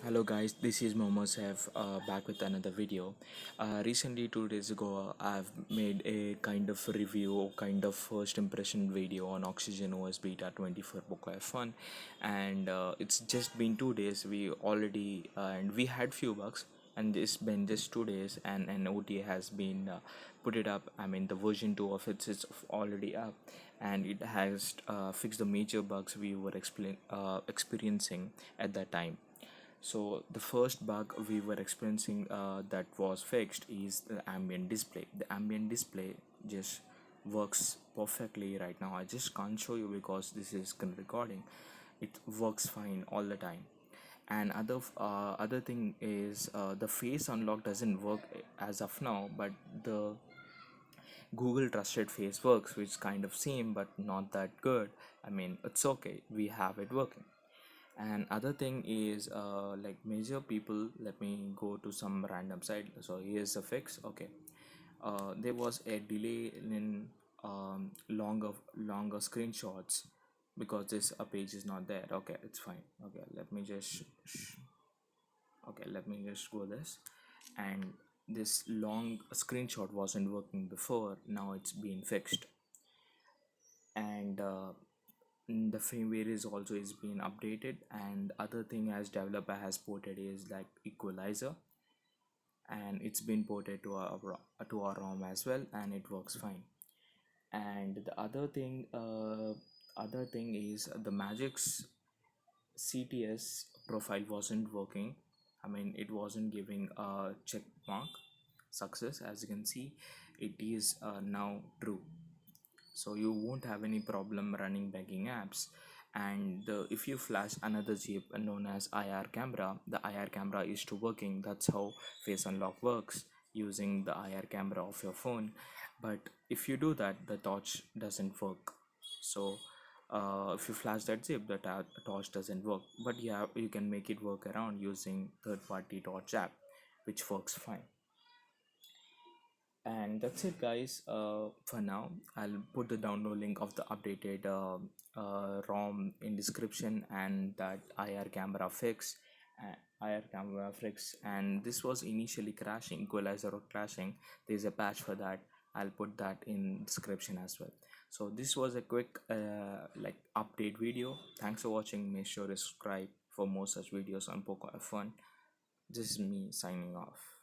Hello guys, this is Momo Saif back with another video. Recently, 2 days ago, I've made a kind of review, kind of first impression video on OxygenOs Beta 24 Poco F1, and it's just been 2 days. We already and we had few bugs, and it's been just 2 days, and an OTA has been put it up. I mean, the version 2 of it is already up, and it has fixed the major bugs we were experiencing at that time. So the first bug we were experiencing that was fixed is the ambient display. The ambient display just works perfectly right now. I just can't show you because this is recording. It works fine all the time. And other thing is the face unlock doesn't work as of now, but the Google trusted face works, which kind of same but not that good. I mean, it's okay. We have it working. And other thing is like major people, let me go to some random site. So here's the fix. Okay, there was a delay in longer screenshots because this a page is not there. Okay, it's fine. Okay, let me just go this. And this long screenshot wasn't working before, now it's been fixed. And the firmware is also is being updated, and other thing as developer has ported is like Equalizer, and it's been ported to our ROM as well, and it works fine. And the other thing is the Magic's CTS profile wasn't working. I mean, it wasn't giving a check mark success. As you can see, it is now true, so you won't have any problem running banking apps. And if you flash another chip known as IR camera, the IR camera is to working. That's how face unlock works, using the IR camera of your phone. But if you do that, the torch doesn't work. So if you flash that zip, the torch doesn't work. But yeah, you can make it work around using third-party torch app, which works fine. And that's it guys. For now, I'll put the download link of the updated ROM in description, and that IR camera fix. And this was initially crashing, Equalizer or crashing. There's a patch for that. I'll put that in description as well. So this was a quick like update video. Thanks for watching. Make sure to subscribe for more such videos on Poco F1. This is me signing off.